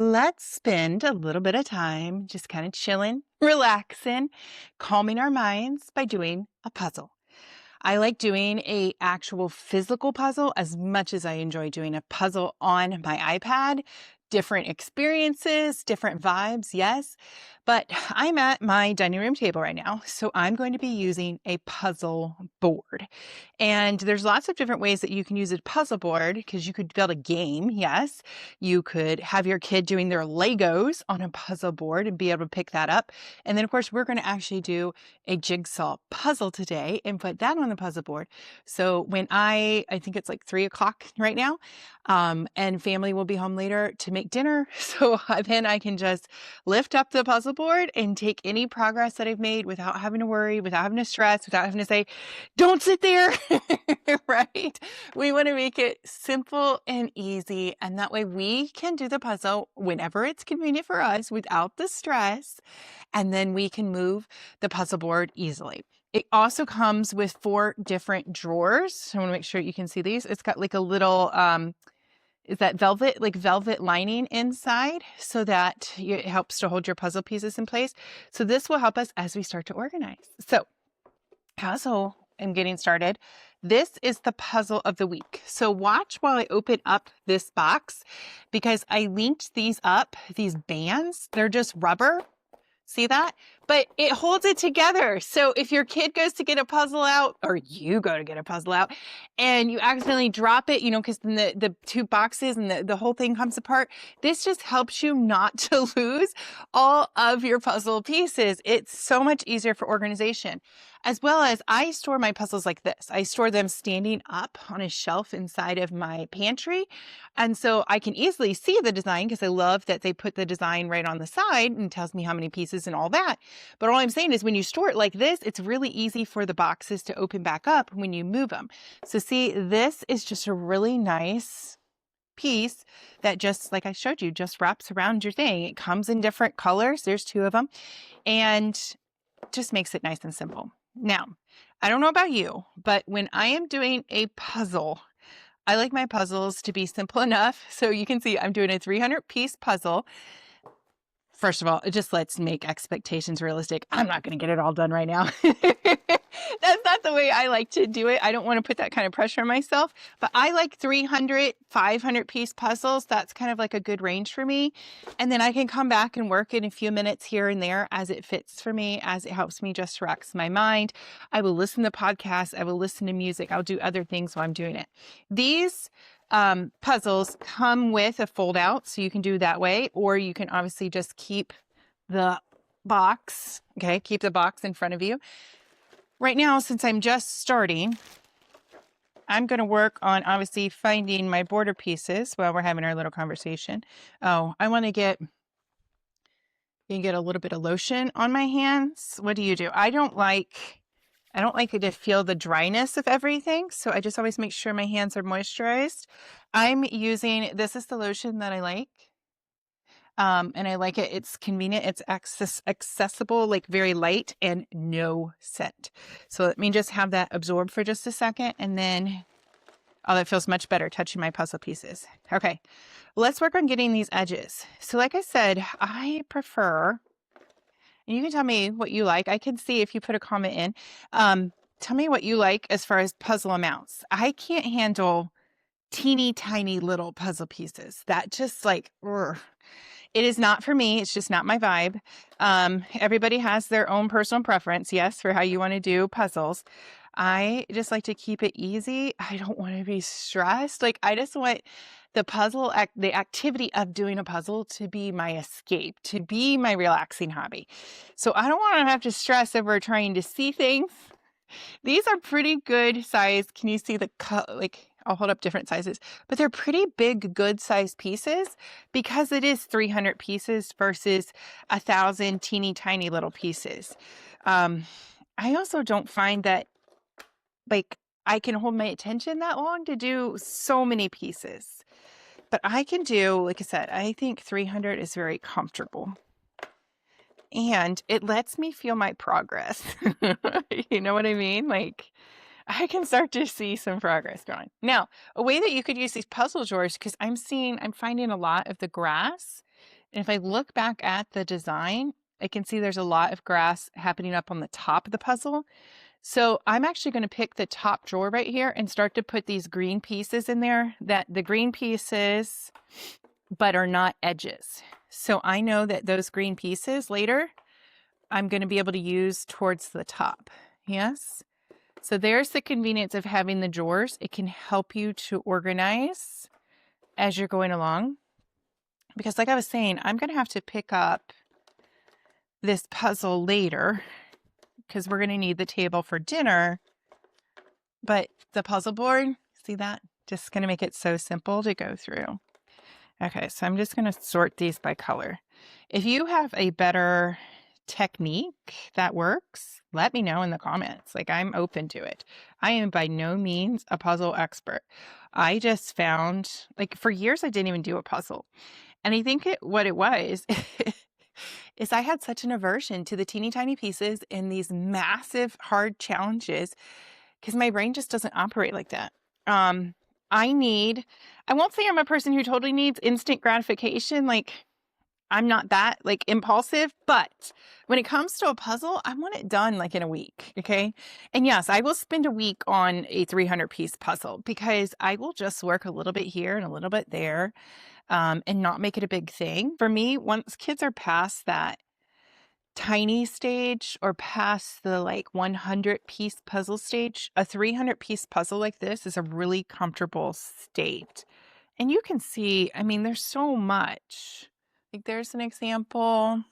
Let's spend a little bit of time just kind of chilling, relaxing, calming our minds by doing a puzzle. I like doing a actual physical puzzle as much as I enjoy doing a puzzle on my iPad. Different experiences, different vibes, yes. But I'm at my dining room table right now, so I'm going to be using a puzzle board. And there's lots of different ways that you can use a puzzle board because you could build a game, yes. You could have your kid doing their Legos on a puzzle board and be able to pick that up. And then, of course, we're going to actually do a jigsaw puzzle today and put that on the puzzle board. So when I think it's like 3 o'clock right now, and family will be home later to make dinner. So then I can just lift up the puzzle board and take any progress that I've made without having to worry, without having to stress, without having to say, don't sit there, right? We want to make it simple and easy. And that way we can do the puzzle whenever it's convenient for us without the stress. And then we can move the puzzle board easily. It also comes with 4 different drawers. I want to make sure you can see these. It's got like a little, is that velvet, like velvet lining inside so that it helps to hold your puzzle pieces in place. So this will help us as we start to organize. So puzzle, I'm getting started. This is the puzzle of the week. So watch while I open up this box because I linked these up, these bands. They're just rubber. See that? But it holds it together. So if your kid goes to get a puzzle out, or you go to get a puzzle out, and you accidentally drop it, because then the 2 boxes and the whole thing comes apart, this just helps you not to lose all of your puzzle pieces. It's so much easier for organization. As well as I store my puzzles like this. I store them standing up on a shelf inside of my pantry. And so I can easily see the design because I love that they put the design right on the side and tells me how many pieces and all that. But all I'm saying is when you store it like this, it's really easy for the boxes to open back up when you move them. So see, this is just a really nice piece that just, like I showed you, just wraps around your thing. It comes in different colors. There's 2 of them and just makes it nice and simple. Now, I don't know about you, but when I am doing a puzzle, I like my puzzles to be simple enough. So you can see I'm doing a 300-piece puzzle. First of all, it just lets make expectations realistic. I'm not going to get it all done right now. That's not the way I like to do it. I don't want to put that kind of pressure on myself, but I like 300, 500-piece puzzles. That's kind of like a good range for me. And then I can come back and work in a few minutes here and there as it fits for me, as it helps me just relax my mind. I will listen to podcasts. I will listen to music. I'll do other things while I'm doing it. These puzzles come with a fold out, so you can do that way, or you can obviously just keep the box, okay? Keep the box in front of you. Right now, since I'm just starting, I'm going to work on obviously finding my border pieces while we're having our little conversation. Oh, I want to get a little bit of lotion on my hands. What do you do? I don't like it to feel the dryness of everything. So I just always make sure my hands are moisturized. I'm using, this is the lotion that I like. And I like it. It's convenient. It's accessible, like very light and no scent. So let me just have that absorb for just a second. And then, oh, that feels much better touching my puzzle pieces. Okay, let's work on getting these edges. So like I said, I prefer, and you can tell me what you like. I can see if you put a comment in. Tell me what you like as far as puzzle amounts. I can't handle teeny tiny little puzzle pieces. That just like, it is not for me. It's just not my vibe. Everybody has their own personal preference, yes, for how you want to do puzzles. I just like to keep it easy. I don't want to be stressed. Like I just want the activity of doing a puzzle to be my escape, to be my relaxing hobby. So I don't want to have to stress over trying to see things. These are pretty good size. Can you see the like? I'll hold up different sizes, but they're pretty big, good size pieces because it is 300 pieces versus 1,000 teeny tiny little pieces. I also don't find that like I can hold my attention that long to do so many pieces, but I can do, like I said, I think 300 is very comfortable. And it lets me feel my progress. You know what I mean? Like I can start to see some progress going. Now, a way that you could use these puzzle drawers, because I'm finding a lot of the grass And if I look back at the design, I can see there's a lot of grass happening up on the top of the puzzle. So I'm actually going to pick the top drawer right here and start to put these green pieces in there, that the green pieces, but are not edges. So I know that those green pieces later, I'm going to be able to use towards the top. Yes. So there's the convenience of having the drawers. It can help you to organize as you're going along. Because like I was saying, I'm going to have to pick up this puzzle later because we're going to need the table for dinner. But the puzzle board, see that? Just going to make it so simple to go through. Okay, so I'm just going to sort these by color. If you have a better technique that works, let me know in the comments. Like, I'm open to it. I am by no means a puzzle expert. I just found, like, for years I didn't even do a puzzle. And I think what it was is I had such an aversion to the teeny tiny pieces and these massive hard challenges because my brain just doesn't operate like that. I won't say I'm a person who totally needs instant gratification. Like, I'm not that like impulsive, but when it comes to a puzzle, I want it done like in a week. Okay. And yes, I will spend a week on a 300-piece puzzle because I will just work a little bit here and a little bit there, and not make it a big thing. For me, once kids are past that tiny stage or past the like 100-piece puzzle stage, a 300-piece puzzle like this is a really comfortable state. And you can see, I mean, there's so much. Like, there's an example.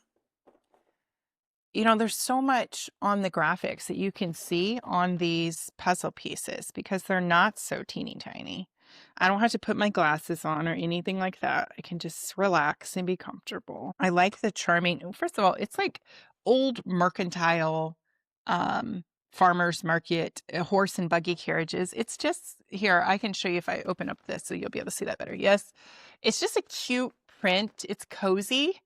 You know, there's so much on the graphics that you can see on these puzzle pieces because they're not so teeny tiny. I don't have to put my glasses on or anything like that. I can just relax and be comfortable. I like the charming, first of all, it's like old mercantile farmers market, horse and buggy carriages. It's just, here, I can show you if I open up this so you'll be able to see that better. Yes, it's just a cute print. It's cozy.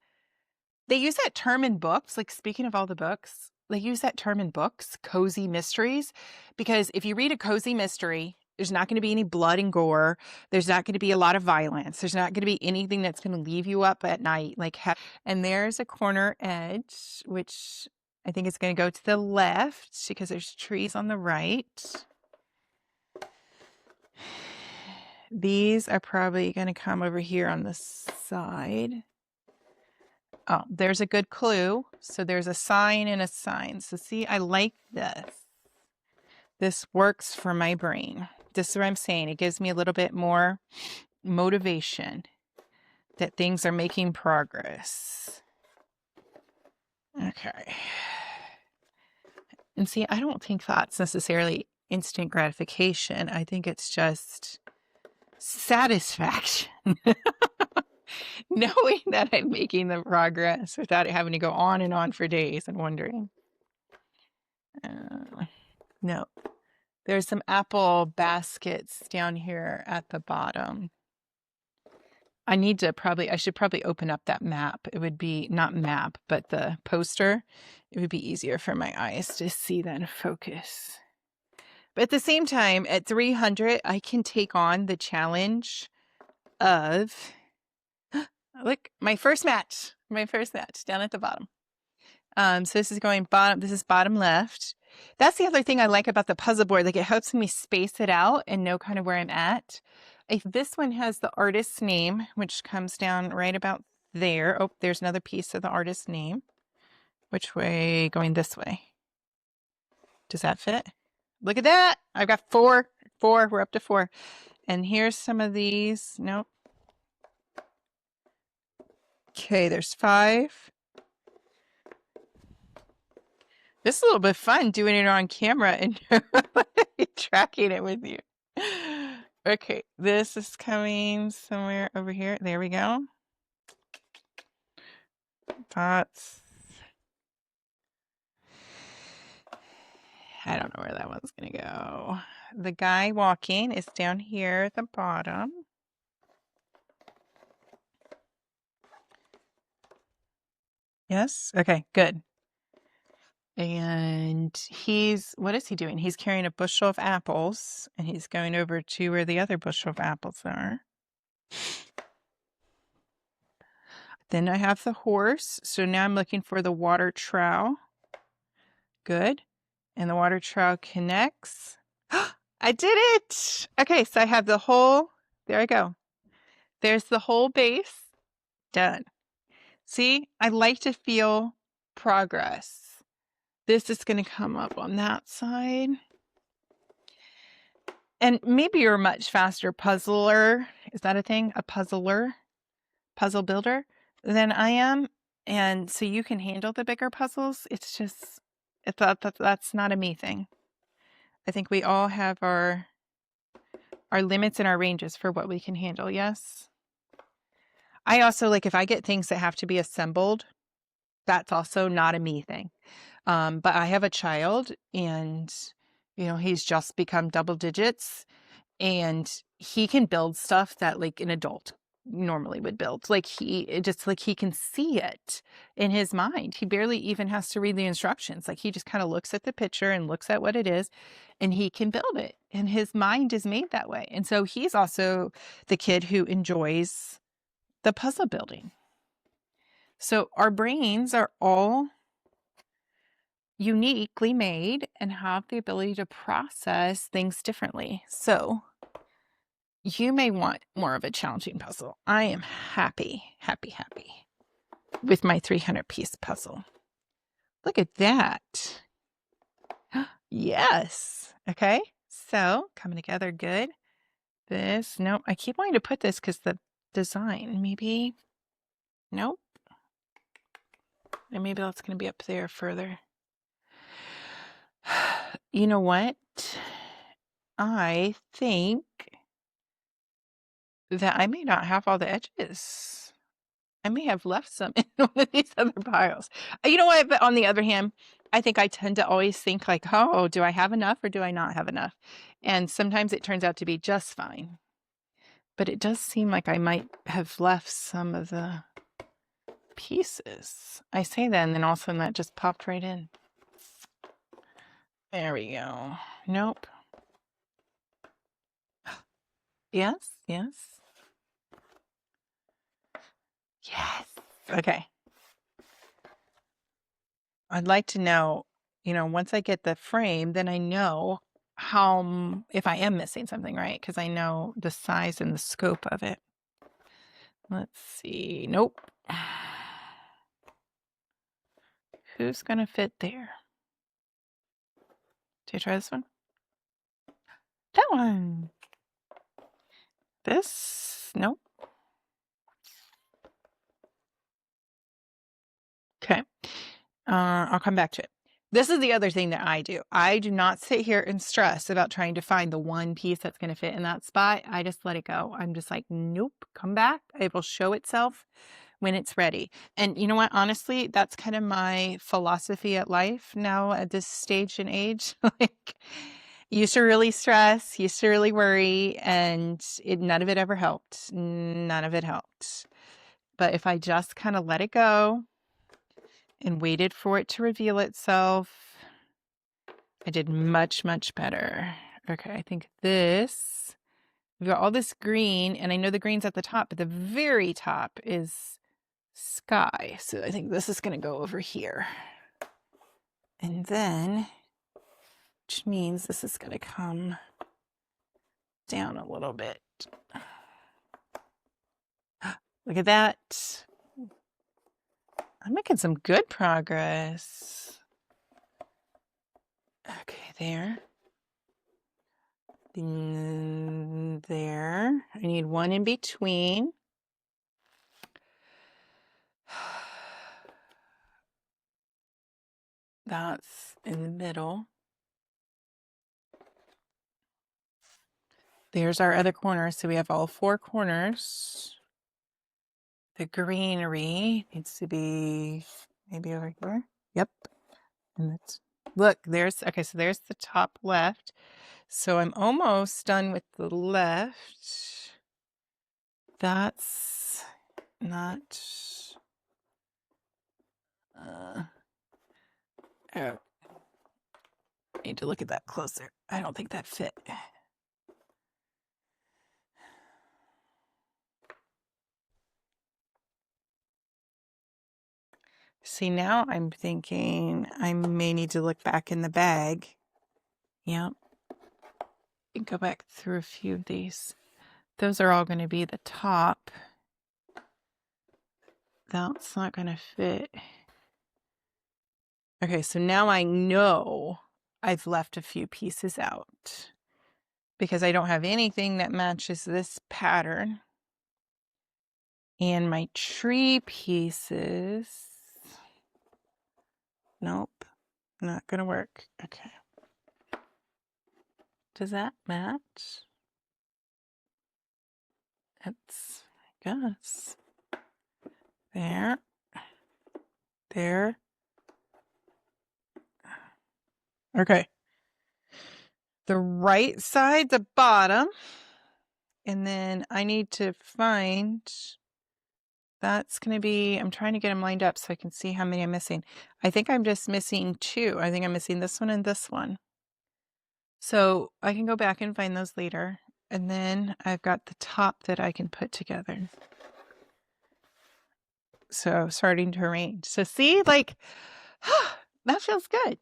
They use that term in books, like speaking of all the books, they use that term in books, cozy mysteries, because if you read a cozy mystery, there's not going to be any blood and gore. There's not going to be a lot of violence. There's not going to be anything that's going to leave you up at night. And there's a corner edge, which I think is going to go to the left because there's trees on the right. These are probably going to come over here on the side. Oh, there's a good clue. So there's a sign and a sign. So see, I like this. This works for my brain. This is what I'm saying. It gives me a little bit more motivation that things are making progress. Okay. And see, I don't think that's necessarily instant gratification. I think it's just satisfaction. Knowing that I'm making the progress without it having to go on and on for days and wondering. No, there's some apple baskets down here at the bottom. I should probably open up that map. It would be not map, but the poster. It would be easier for my eyes to see that and focus. But at the same time, at 300, I can take on the challenge of, look, my first match down at the bottom. So this is going bottom. This is bottom left. That's the other thing I like about the puzzle board. Like, it helps me space it out and know kind of where I'm at. This one has the artist's name, which comes down right about there. Oh, there's another piece of the artist's name. Which way? Going this way. Does that fit? Look at that. I've got four. We're up to 4. And here's some of these. Nope. Okay, there's 5. This is a little bit fun doing it on camera and tracking it with you. Okay, this is coming somewhere over here. There we go. Dots. I don't know where that one's going to go. The guy walking is down here at the bottom. Yes? Okay, good. And what is he doing? He's carrying a bushel of apples, and he's going over to where the other bushel of apples are. Then I have the horse. So now I'm looking for the water trowel. Good. And the water trowel connects. I did it. Okay, so I have the whole, there I go. There's the whole base. Done. See, I like to feel progress. This is going to come up on that side. And maybe you're a much faster puzzler. Is that a thing? A puzzler? Puzzle builder than I am. And so you can handle the bigger puzzles. It's just, that's not a me thing. I think we all have our limits and our ranges for what we can handle. Yes. I also like if I get things that have to be assembled, that's also not a me thing. But I have a child and, he's just become double digits and he can build stuff that like an adult normally would build. Like he can see it in his mind. He barely even has to read the instructions. Like he just kind of looks at the picture and looks at what it is and he can build it. And his mind is made that way. And so he's also the kid who enjoys the puzzle building. So our brains are all uniquely made and have the ability to process things differently. So you may want more of a challenging puzzle. I am happy with my 300-piece puzzle. Look at that. Yes. Okay. So coming together good. This, nope. I keep wanting to put this because the design, maybe, nope. And maybe that's going to be up there further. You know what? I think that I may not have all the edges. I may have left some in one of these other piles. You know what? But on the other hand, I think I tend to always think like, oh, do I have enough or do I not have enough? And sometimes it turns out to be just fine. But it does seem like I might have left some of the pieces. I say that and then all of a sudden that just popped right in. There we go. Nope. Yes. Okay. I'd like to know, once I get the frame, then I know how, if I am missing something, right? Because I know the size and the scope of it. Let's see. Nope. Who's going to fit there? Do you try this one? That one. This? Nope. Okay. I'll come back to it. This is the other thing that I do. I do not sit here and stress about trying to find the one piece that's going to fit in that spot. I just let it go. I'm just like, nope, come back. It will show itself when it's ready. And you know what? Honestly, that's kind of my philosophy at life now at this stage and age. Like, used to really stress, used to really worry, and none of it ever helped. None of it helped. But if I just kind of let it go and waited for it to reveal itself, I did much, much better. Okay, I think this, we've got all this green, and I know the green's at the top, but the very top is sky. So I think this is going to go over here. And then, which means this is going to come down a little bit. Look at that. I'm making some good progress. Okay, there. Then there. I need one in between. That's in the middle. There's our other corner. So we have all four corners. The greenery needs to be maybe over here. Yep. And it's, look, okay, so there's the top left. So I'm almost done with the left. That's not, oh, I need to look at that closer. I don't think that fit. See, now I'm thinking I may need to look back in the bag. Yep. And go back through a few of these. Those are all going to be the top. That's not going to fit. Okay, so now I know I've left a few pieces out because I don't have anything that matches this pattern. And my tree pieces, nope, not gonna work. Okay. Does that match? It's, I guess. There. There. Okay. The right side, the bottom. And then I need to find, that's going to be, I'm trying to get them lined up so I can see how many I'm missing. I think I'm just missing 2. I think I'm missing this one and this one. So I can go back and find those later. And then I've got the top that I can put together. So starting to arrange. So see, like, that feels good.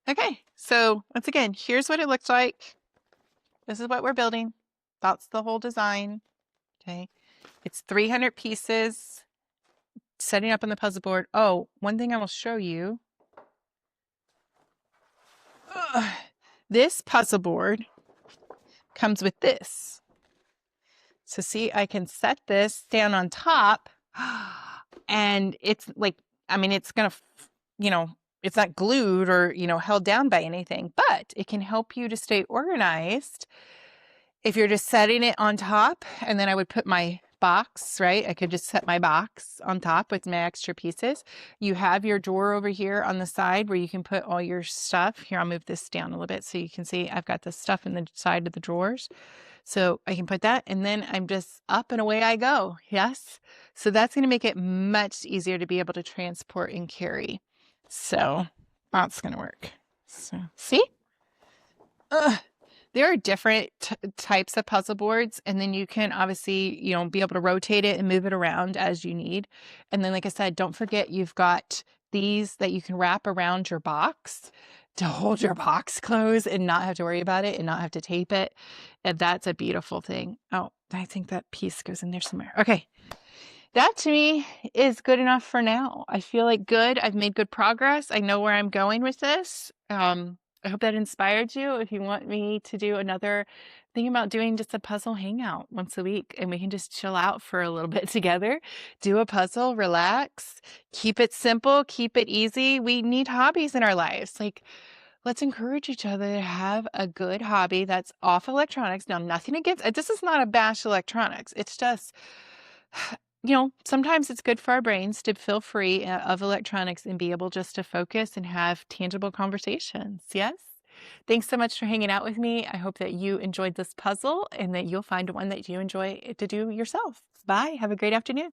Okay, so once again, here's what it looks like. This is what we're building. That's the whole design. Okay, it's 300 pieces. Setting up on the puzzle board. Oh, one thing I will show you. This puzzle board comes with this. So see, I can set this down on top and it's like, I mean, it's going to, you know, it's not glued or, you know, held down by anything, but it can help you to stay organized. If you're just setting it on top, and then I would put my box, right? I could just set my box on top with my extra pieces. You have your drawer over here on the side where you can put all your stuff. Here, I'll move this down a little bit so you can see I've got the stuff in the side of the drawers. So I can put that, and then I'm just up and away I go. Yes. So that's going to make it much easier to be able to transport and carry. So that's going to work. So see? There are different types of puzzle boards, and then you can obviously, you know, be able to rotate it and move it around as you need. And then, like I said, don't forget you've got these that you can wrap around your box to hold your box closed and not have to worry about it and not have to tape it. And that's a beautiful thing. Oh, I think that piece goes in there somewhere. Okay. That to me is good enough for now. I feel like good. I've made good progress. I know where I'm going with this. I hope that inspired you. If you want me to do another, think about doing just a puzzle hangout once a week and we can just chill out for a little bit together, do a puzzle, relax, keep it simple, keep it easy. We need hobbies in our lives. Like, let's encourage each other to have a good hobby that's off electronics. Now, nothing against, this is not a bash electronics. It's just, you know, sometimes it's good for our brains to feel free of electronics and be able just to focus and have tangible conversations. Yes? Thanks so much for hanging out with me. I hope that you enjoyed this puzzle and that you'll find one that you enjoy to do yourself. Bye. Have a great afternoon.